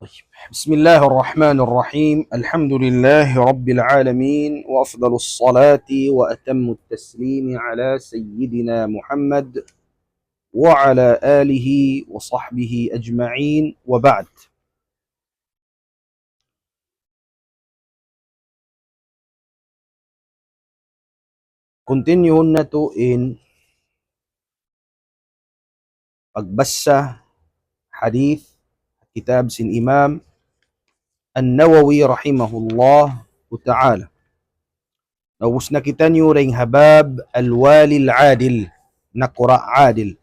طيب. بسم الله الرحمن الرحيم. الحمد لله رب العالمين، وأفضل الصلاة وأتم التسليم على سيدنا محمد وعلى آله وصحبه أجمعين، وبعد. Continue na to in pagbasa hadith kitab sin Imam An-Nawawi rahimahullah ta'ala. Nawus na kita nyo ring habab al-wali al-adil na qura adil.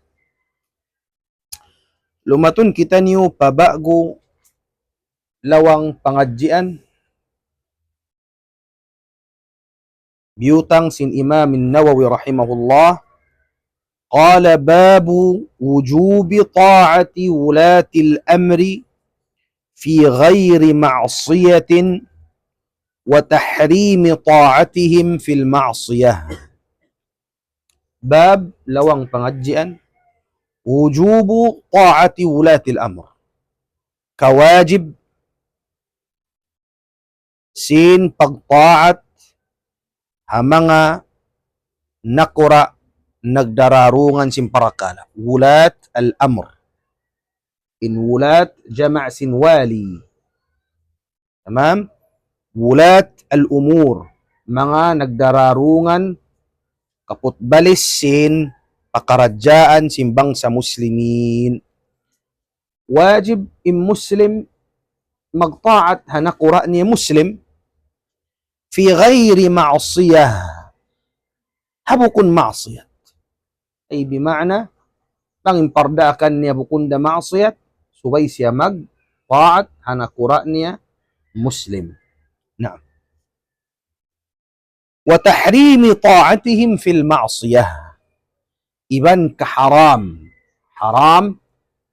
Lumatun kita nyo pabago lawang pangadjian biyutang sin Imam An-Nawawi rahimahullah. Qala babu wujubi ta'ati wulati al-amri fi ghairi ma'siyatin wa tahrimi ta'atihim fil ma'siyah. Bab lawang pangadjian wujubu ta'ati wulati al-amr, kawajib sin pagtaat ha mga nakura nagdararungan sin parakala. Wulat al-amr, in wulat jama' sin wali, tamam. Wulat al-umur, mga nagdararungan kaputbalis sin pakaradyaan sin bangsa muslimin. Wajib in muslim magtaat ha nakura niya muslim fi ghairi ma'siyah, habukun ma'siyat ay bima'na pangimpardakan niya bukunda ma'siyat subay siya mag-taat ha nakura niya muslim. Naam. Wa tahrimi ta'atihim fil ma'siyah, iban ka haram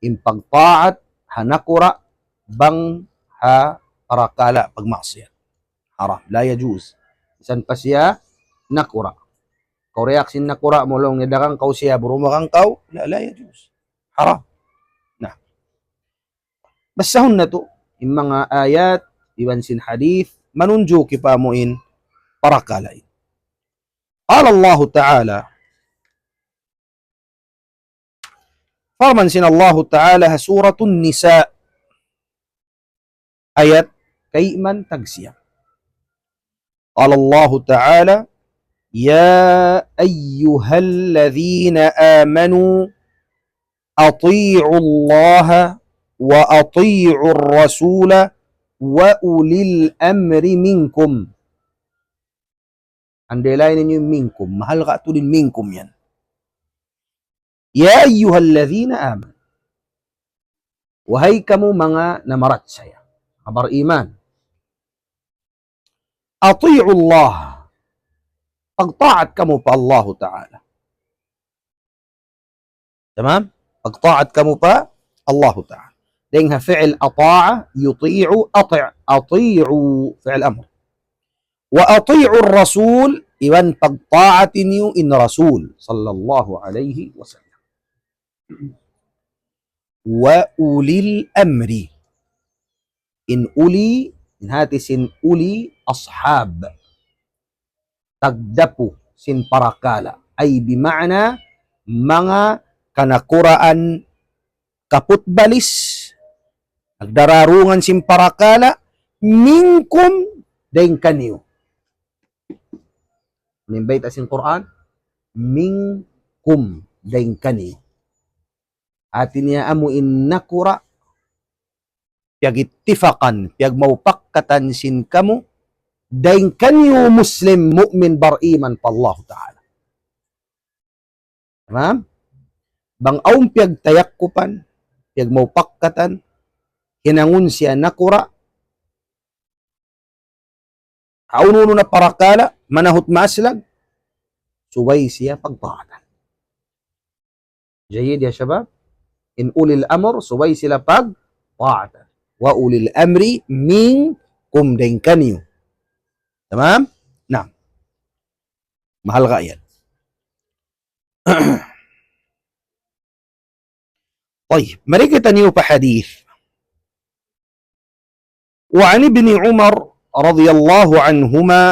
in pagtaat ha nakura bang ha parakala pag ma'siyat. Haram, la yajuz. Isan pa siya nakura. Kau reaksin nakura mo long nidakang kau siya burumakang kau, la yajuz. Haram. Nah. Basahon na to, yung mga ayat, iwan sin hadith, manunjo kipamuin parakalay. Qala Allah Ta'ala, farman sin Allah Ta'ala ha suratun Nisa, ayat kayman tagsiyam. قال الله تعالى يا أيها الذين آمنوا أطيعوا الله وأطيعوا الرسول وأولي الأمر منكم. Andai ninyo minkum, mahal ka ito din minkum yan. Ya أيها الذين آمنوا, wahai kamu mga namarat saya, kabar iman. Ati'u Allah, pagtaat kamu pa Allah Ta'ala. Tamam? Pagtaat kamu pa Allah Ta'ala. Dengan fi'il ata'a, yuti'u, ati'u fi'il amr. Wa ati'u rasul, iwan pagtaatin niyo in rasul sallallahu alayhi wasallam. Wa ulil amri, in uli, in hati sin uli ashab, tagdapu sin parakala, ay bima'na mga kanakuraan kaputbalis nagdararungan sin parakala minkum daing kaniyo. Nimbait asin Quran, minkum daing kaniyo. Atin niya amu in nakura piyagittifakan, piyagmaupakkatan sin kamu daing kanyo muslim mu'min bariman pa Allah Ta'ala. Tamam? Bang aum piyagtayakkupan, piyagmaupakkatan, hinangun siya nakura, kaununo na parakala, manahut maslag, subay siya pagtaatan. Jayid ya syabab, in ulil amr, subay sila pagtaatan. Wa ulil amri minkum daing kanyo. Tamam? Nah. Mahal ka yan. طيب, mari kita niyo pa hadith وعن ابن عمر رضي الله عنهما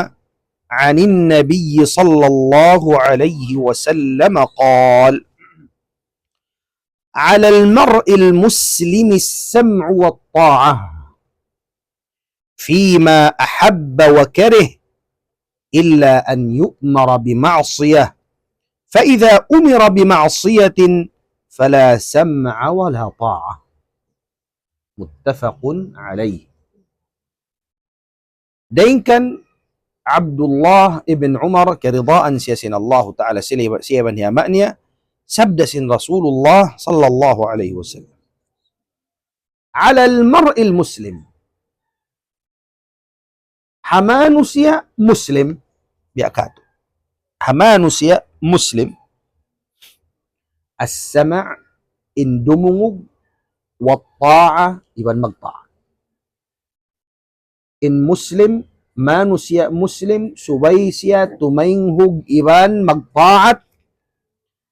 عن النبي صلى الله عليه وسلم قال: على المرء المسلم السمع والطاعة فيما أحب وكره إلا أن يؤمر بمعصية، فإذا أمر بمعصية فلا سمع ولا طاعة. متفق عليه. دينكن عبد الله ابن عمر كرضاء سيسن الله تعالى سيبا يا مأنيا سبدس رسول الله صلى الله عليه وسلم على المرء المسلم حمانسيا مسلم بأكاته حمانسيا مسلم السمع اندمغ والطاعة إبن مقطع إن مسلم manusya muslim subaysya tumainghug iban magtaat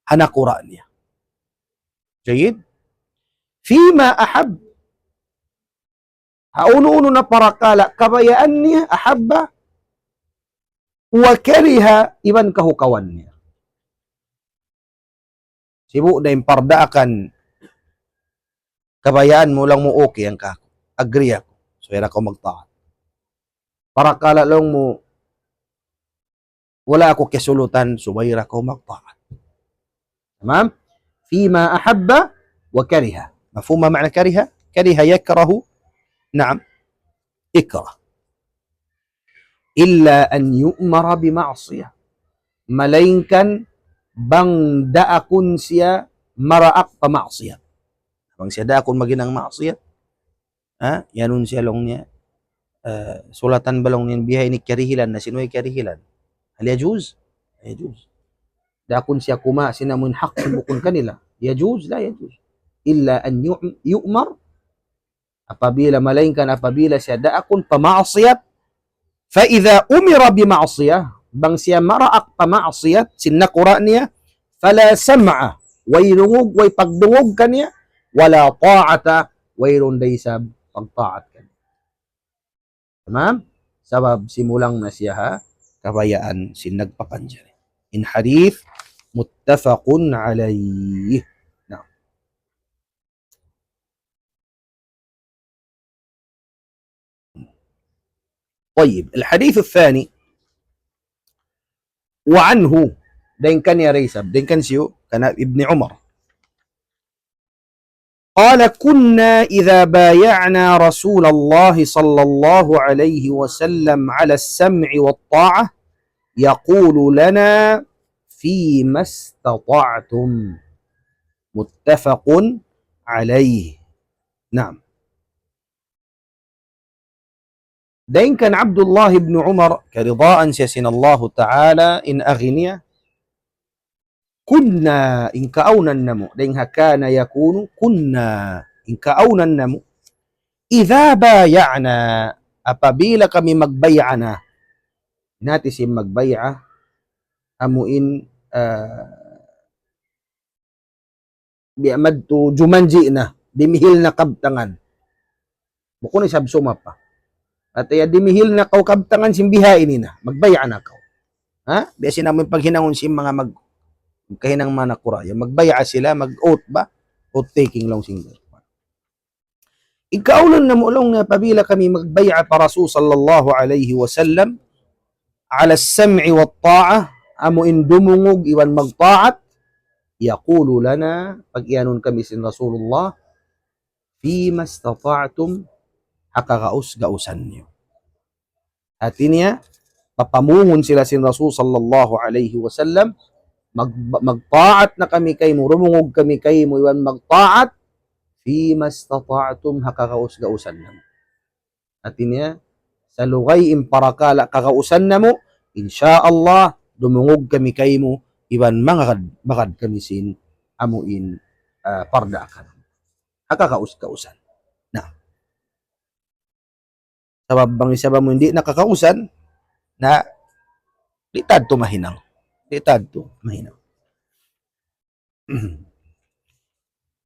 hanakura niya. Jayid? Fima ahab. Hauno-uno na parakala kabayaan niya ahabba wa kariha iban kahukawan niya. Sibu na imparda akan kabayaan mo lang mo okay ang kako. Agree ako. So yan ako magtaat. Para kala lang mo wala ako kesulutan, subayra ko magtaat. Tamam? Fima ahabba wa kariha. Mafhuma ma'na kariha? Kariha yakrahu. Naam. Ikrah. Illa an yu'mara bima'siyah. Malainkan bang daakun siya maraak pamaksiyat. Bang siya daakun maginang maksiyat. Ha? Yanun siya long niya. Sulatan balong niyan bihay ni karihilan na sinuay karihilan. Hal yajuz? Yajuz. Dakun siya kuma sinamun hak subukun kanila. Yajuz? La yajuz. Illa an yu'mar apabila malainkan apabila siya daakun pamaksiyat fa idza umira bima'siyah bang siya maraak pamaksiyat sinakura niya fala sam'a wayrungog way pagdungog kaniya wala ta'ata wayrun daysab pagtaat kaniya. Tamam? Sabab simulang na siya ha, kabayaan sinagpakanjari. In hadith, muttafaqun alayh. Nah. طيب الحديث الثاني وعنه دين كان يا ريسب دين كان سيو كان ابن عمر قال كنا إذا بايعنا رسول الله صلى الله عليه وسلم على السمع والطاعة يقول لنا فيما استطعتم متفق عليه. نعم. دين كان عبد الله بن عمر كرضاء سيسن الله تعالى إن أغنيا كنا إن كأونا النمو دينها كان يكون كنا إن كأونا النمو إذا بايعنا أبابيل كمي مقبيعنا ناتي مقبيعة أمو إن بأمدت جمانجئنا dimihil na kabtangan bukun isab sumapa at dimihil na kaw kabtangan simbihain na magbayaan na kaw ha biya namin paghinangon sim mga kahinang manakura yung magbaya sila mag-oath ba oath taking long single ikaulan na mulong na pabila kami magbaya pa Rasul sallallahu alaihi wasallam ala as-sam'i wat ta'ah amo indumungog iwan magtaat yaqulu lana pag iyanon kami sin Rasulullah fima istata'tum hakagaus-gausan niyo at niya papamungon sila sin Rasul sallallahu alaihi wasallam magtaat na kami kay mo rumungog kami kay mo iwan magtaat fima istata'tum hakagaus-gausan namo at niya sa lugay imparakala kagausan namo insyaallah dumungog kami kay mo iwan magad kami sin amuin pardaakan hakagaus-gausan na sabab bang isa ba mo hindi nakakausan na litad to mahinang litad to mahinang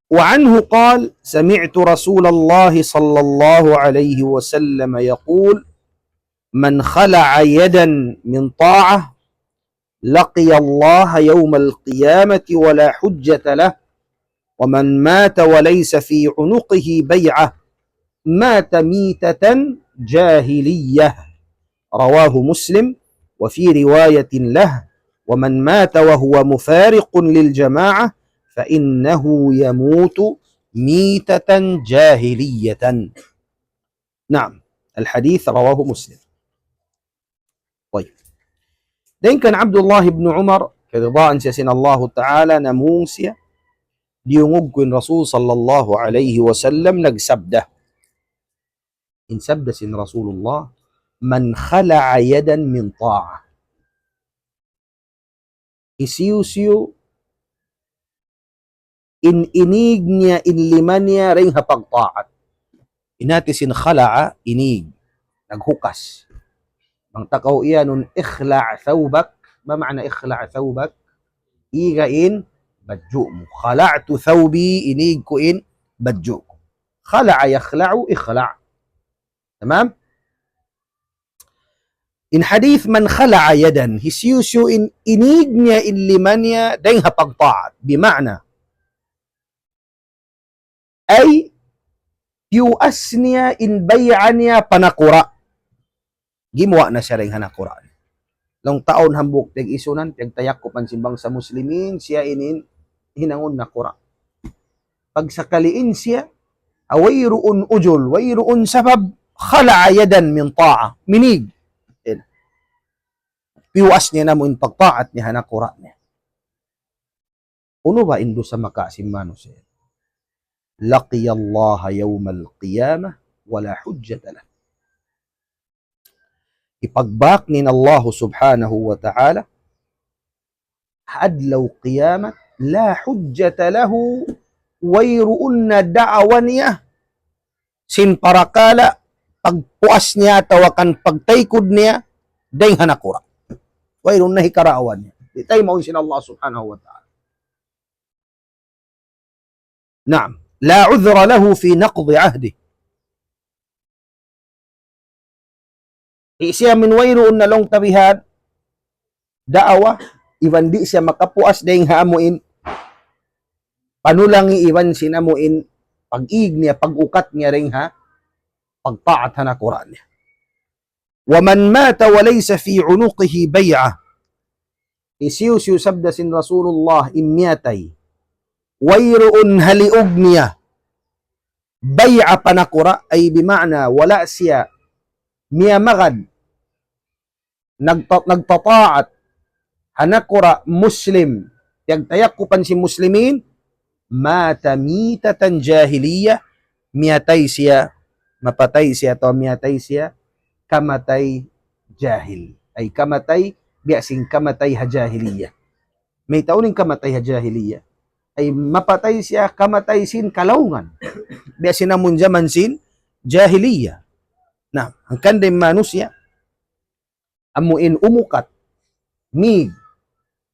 وعنه قال سمعت رسول الله صلى الله عليه وسلم يقول من خلع يدا من طاعة لقي الله يوم القيامة ولا حجة له ومن مات وليس في عنقه بيعة مات ميتة جاهلية رواه مسلم وفي رواية له ومن مات وهو مفارق للجماعة فإنه يموت ميتة جاهلية. نعم، الحديث رواه مسلم. طيب، دين كان عبد الله بن عمر كرضاء سيسن الله تعالى نموسيا ليمقن رسول صلى الله عليه وسلم نقسبده إن سبدس رسول الله من خلع يدا من طاعة isiusiu in inig niya inliman niya ring hapagtaat. Inatisin khala'a, inig, naghukas. Ang takaw iya nun ikhla' thawbak, ma ma'na ikhla' thawbak? Igain, badju mo. Khala'tu thawbi, inig ko in, badju ko. Khala'a yakhla'u, ikhla'. Tamam? In hadith man khala'a yadan, hisiusiu in inig niya inliman niya ring hapagtaat. Bima'na, ay yuas niya in bay'a niya panakura. Gimwa na siya ring hanakura. Long taon hambuk teg isunan, teg tayak ko pansimbang sa muslimin, siya inin hinangon nakura. Pag sakaliin siya, awayruun ujul, wayruun sabab, khala'a yadan min ta'a, minig. Piwas niya na mo in pagtaat niya hanakura niya. Uno ba indo sa makasimmano siya? لقي الله يوم القيامة ولا حجة له. Ipagbak ni Allah subhanahu wa ta'ala hadlaw qiyamah la hujjata lahu wayruun na da'awan niya sin parakala pagpuas niya tawakan pagtaykod niya day hanakura wayruun na hikaraawan niya di tayo maun sin Allah subhanahu wa ta'ala. Naam, la udhra lahu fi naqdi ahdi. Siya min wayroon na long tabihan daawa iwan di siya makapuas dahing haamuin panulangi iwan sinamuin pag-ig niya pag-ukat niya ring ha pagtaat na Quran niya. Wa man mata wa laysa fi unuqihi bay'ah isiusiu sabda sin Rasulullah imyatay wayroon haliog niya bay'a panakura ay bima'na wala siya niya magad nagtataat hanakura muslim yagtayakupan si muslimin mata mitatan jahiliya miyatay siya mapatay siya to miyatay siya kamatay jahil ay kamatay biasing kamatay ha jahiliya may tauning kamatay ha jahiliya ay mapatay siya kamatay sin kalaungan biasin namun zaman sin jahiliya. Nah, ang kanday manusia amuin umukat mig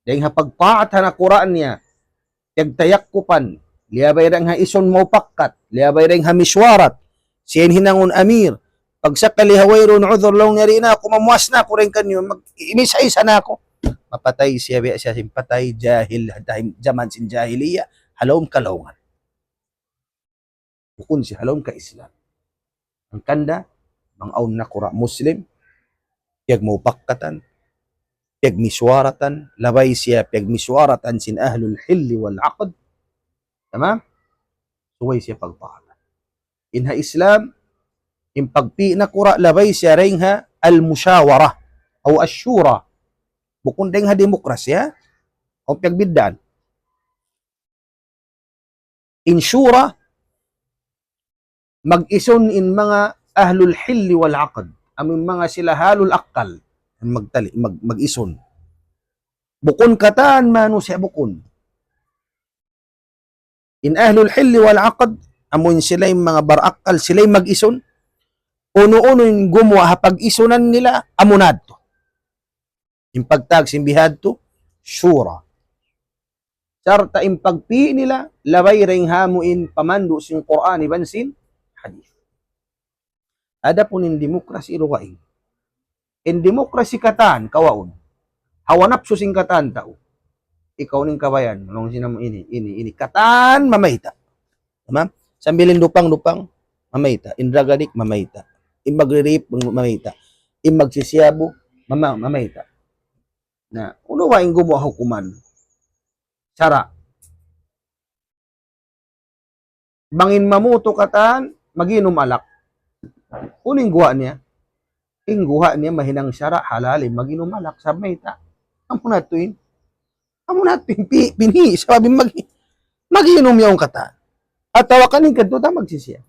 dahil hapagpaat na Quran niya yagtayakkupan liyabay ring ha ison mo pakkat liyabay ring ha miswarat siyan hinangon amir pagsakali hawayron udhur long ngari na ako mamuas na ako rin kanyo mag-imisa-isa na ako mapatay siya biya siya simpatay jahil zaman sin jahiliya halom kalaungan bukun si halom ka Islam ang kanda mang aun na kura muslim piyag mo pakkatan piyag miswaratan labay siya piyag miswaratan sin ahlul hilli wal aqd tamam suway siya pagpakatan inha Islam in pagpi na kura labay siya ring ha al musyawara o asyura bukun ding ha demokrasya o piyag biddan insyura mag-ison in mga ahlul hilli wal aqd aming mga sila halul akal magtali mag-ison bukun kataan manu siya bukun in ahlul hilli wal aqd amun sila yung mga barakal sila yung mag-ison uno-uno yung gumawa hapag-isonan nila amunad to yung pagtag simbihad to syura sarta yung pagpi nila labay ring hamuin pamandu sin Quran ibansin hadith. Ada pun in demokrasi ruwaing. In demokrasi katan kawaun. Hawa nafsu sing katan tao. Ikaw ning kabayan, nung sinamo ini katan mamayta. Tama? Sambilin dupang mamayta, indragadik mamayta. Imagririp mamayta. Imagsisiyabo mamayta. Na uno wa ing gumawa hukuman. Sara. Bangin mamuto katan, maginom alak. Uning guha niya. Ingguha niya mahinang syara halali maginom alak sa mayta. Amo natuin. Amo natin pinhi sabi maginom yaong katan. At tawakan ning kadto ta magsisiya.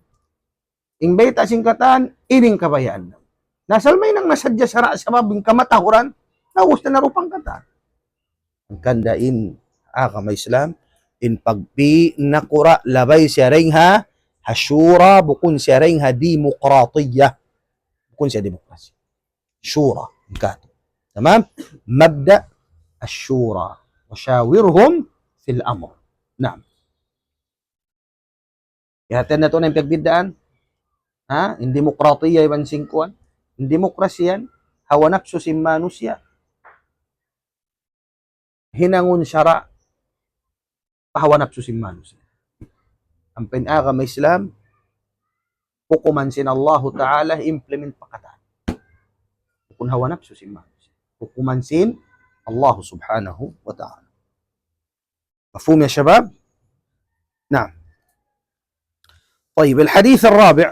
Ing mayta sing katan ining kabayaan. Nasalmay nang nasadya sara sa babing kamatahuran, naus na narupang katan. Ang kandain may Islam in pagpi nakura labay siya ring hashura bukun siya ring demokratiya. Bukun siya demokrasi. Shura. Kato. Tamam? Mabda الشورى وشاورهم في الأمر. نعم. Ihatan na ito na yung pagbidaan. Yung demokratiya iban singkuan. Yung demokrasyan, hawa nafsu sin manusya. Hinangun syara, pahawa nafsu sin manusya. Ang pinaga may Islam, hukuman sin Allah Ta'ala, implement pakatan. Kung hawa nafsu sin manusya. Hukuman sin الله سبحانه وتعالى. مفهوم يا شباب؟ نعم. طيب الحديث الرابع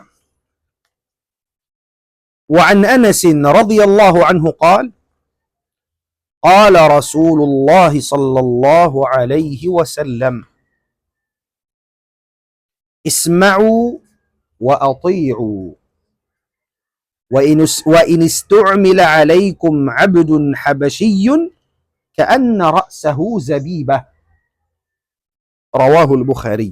وعن أنس رضي الله عنه قال قال رسول الله صلى الله عليه وسلم اسمعوا وأطيعوا وإن استعمل عليكم عبد حبشي كأن رأسه زبيبة رواه البخاري.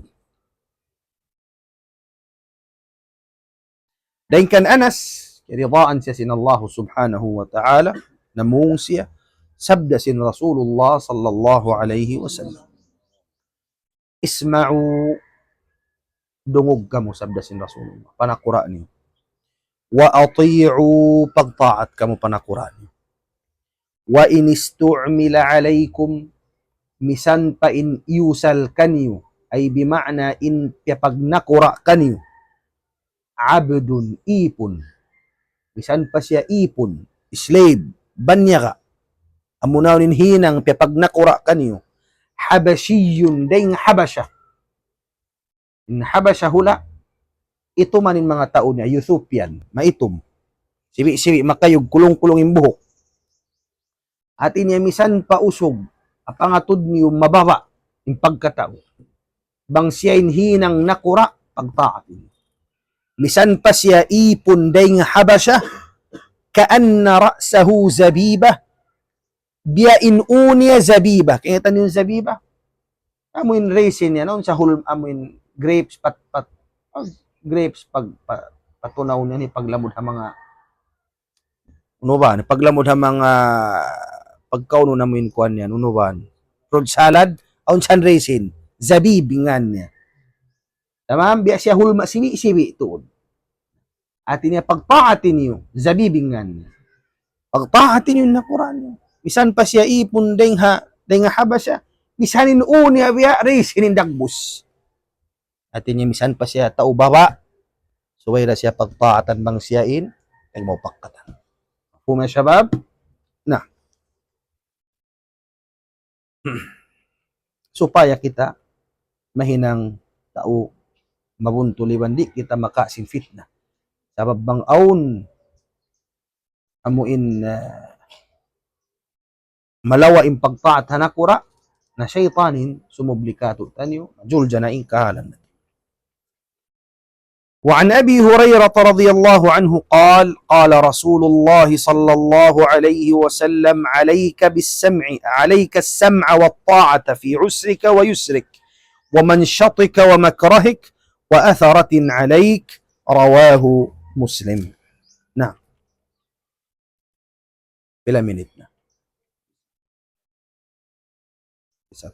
Dan kan Anas ridaan siya sin Allah subhanahu wa ta'ala namung siya sabda sin Rasulullah sallallahu alaihi wasallam. Isma'u dungog kamo sabda sin Rasulullah panakura niyo. Wa ati'u pagtaat kamo panakura niyo. Wa in istu'mila alaykum misan pa in iusal kanyo ay bima'na in pag nakura kanyo abdun ipon misan pa siya ipon slave banyaga amunaw nin hinang pag nakura kanyo habashiyun ding habasha in habasha hula ito manin mga tao niya Ethiopian maitom sibi makayog kulong-kulong imbuhok at inyamisan pa usog apangatod niyo mababa yung pagkatao bang siya hinang nakura pagtaat niyo misan pa siya ipon day nga habasya kaanna ra'sahu zabiba biya inunya zabiba kaya tanong yung zabiba amoin raisin yan sa hulm amoin grapes grapes patunaw niya ni paglamod ha mga ano ba paglamod ha mga pagkauno na mo yung kuhan yan, unuban. Fruit salad, aun san raisin, zabibingan niya. Tamam, biya siya hulma, sibi tuod. At niya, pagpaatin niyo, zabibingan niya. Pagpaatin niyo na Quran niyo. Misan pa siya ipon, deng haba siya. Misanin niya, biya, raisin in dagbus. At niya, misan pa siya, taubaba. Suway na siya pagpaatan bang siyain, ay mo pakatan. Puma syabab, nah. Supaya kita mahinang tao mabuntuliwan di kita makasin fitna sabab bang aun amuin malawa im pagtaat hanakura na syaytanin sumublikato tanyo jul janain kahalan. وعن أبي هريرة رضي الله عنه قال قال رسول الله صلى الله عليه وسلم عليك السمع والطاعة في عسرك ويسرك ومنشطك ومكرهك وأثرة عليك رواه مسلم. نعم بلا منتنا 19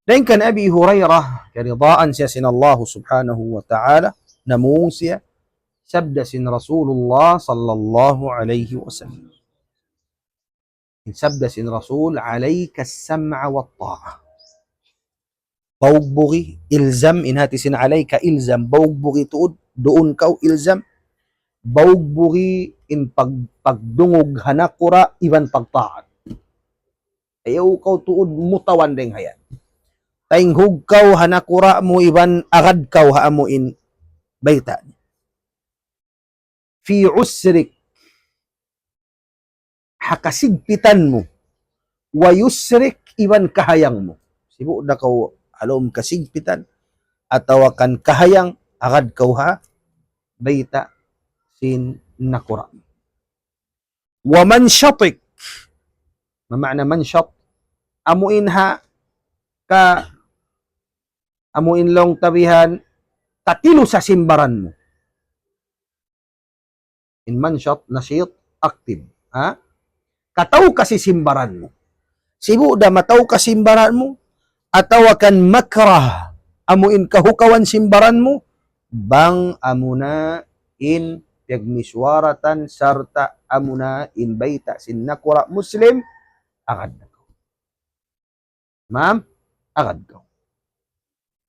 Dan kan Abi Hurairah keridaan siya sin Allah subhanahu wa ta'ala namung siya sabda sin Rasulullah sallallahu alaihi wasallam. Sabda sin Rasul, alayka as-sam'a wa ta'a. Bawgbugi, ilzam, inhati sin alayka ilzam, bawgbugi tuod, doon kaw ilzam, bawgbugi in pagdungog hanakura, iban pagtaat. Ayaw kaw tuod mutawan deng hayan. Taing hugkaw hanakura mo iban agad kaw haamuin bayta. Fi usrik, hakasigpitan mo, wa yusrik iban kahayang mo. Sibu na kaw alom kasigpitan atawa kan kahayang agad kaw ha bayta sin nakura. Wa man syatik, mamana man syat, amuin ha ka amuin long tabihan katilo sa simbaran mo. In man syat, nasyit, active. Ha? Kataw kasi simbaran mo. Sibu da mataw ka simbaran mo, atawa kan makrah, amuin kahukawan simbaran mo, bang amuna in pagmiswaratan sarta amuna in bayta sin nakura muslim, agad na ko. Ma'am, agad ko.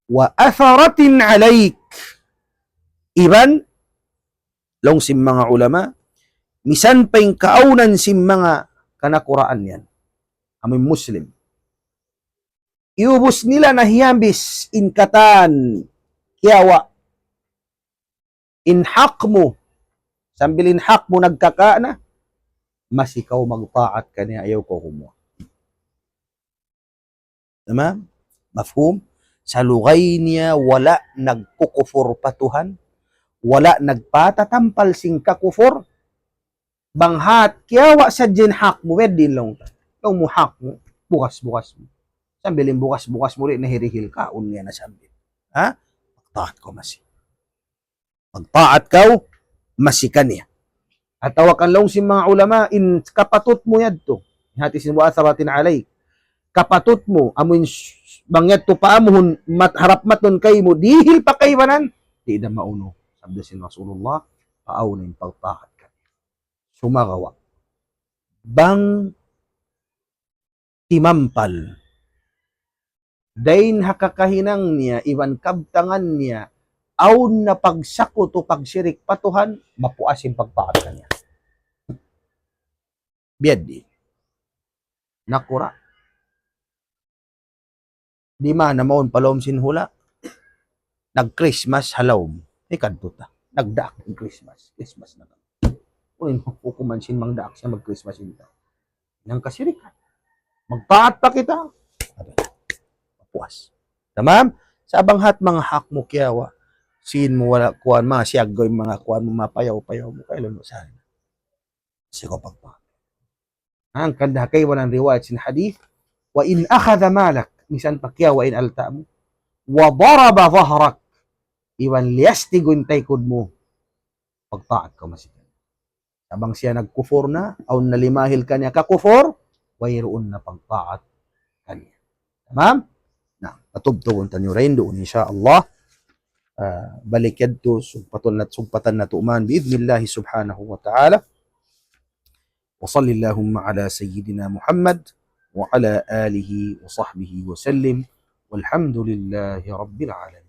Wa atharatin alayk, iban, long sim mga ulama, misan pa yung kaunan sim mga kanakuraan yan, amoy muslim. Iubos nila na hiyambis in katan, kiyawa, in hak mo, sambilin hak mo nagkaka na, mas ikaw magtaat ka niya, ayaw ko kumuha. Tama? Mafhum? Sa lugay niya, wala nagkukufur patuhan, wala nagpatatampal sing kakufur, banghat, kiyawa sa dyan hak mo, wedin lang. Yung mo hak mo, bukas-bukas mo. Sambilin bukas-bukas mo rin nahirihil ka, unya na sambil. Ha? Magtaat ko masi. Magtaat ka, masikan niya. At tawakan lang si mga ulama, in kapatot mo yadto. Hati sin wa atharatin alay. Kapatot mo, amun bangyat to paamuhon, harap maton kay mo, dihil pa kay banan, di na mauno. Sabda sin Rasulullah, paaw na yung pagtaat ka. Sumagawa. Bang timampal. Dain hakakahinang niya, iwan kabtangan niya, aun na pagsako to pagsirik patuhan, mapuasin pagtaat ka niya. Biyad di. Nakura. Di man naman palom sinhula. Nag-Christmas halawm. Ikadto ta. Nagdaak ng Christmas. Christmas na ka. Uy, hukuman sin mangdaak siya mag-Christmas ito. Nang kasirikan. Magtaat pa kita. Mapuas. Tamam? Sa abanghat mga hak mo kiyawa. Sin mo wala kuan mga siyagoy mga kuan mo mapayaw-payaw mo kailan mo sa akin. Sige pagpa. Ang kanda kay walang riwayat sin hadith. Wa in akhadha malak. Misan pakyawa in alta mo. Wa daraba dhahrak. Iwan liyastigun taykod mo. Pagtaat ka masikan. Abang siya nagkufur na, o nalimahil ka niya kakufur, wayroon na pagtaat ka niya. Tamam? Na, patubtuon tanyo rin doon, insyaAllah. Balik yadto, sugpatan na tuman, biidnillahi subhanahu wa ta'ala. Wa sallillahumma ala sayyidina Muhammad, وعلى آله وصحبه وسلم والحمد لله رب العالمين.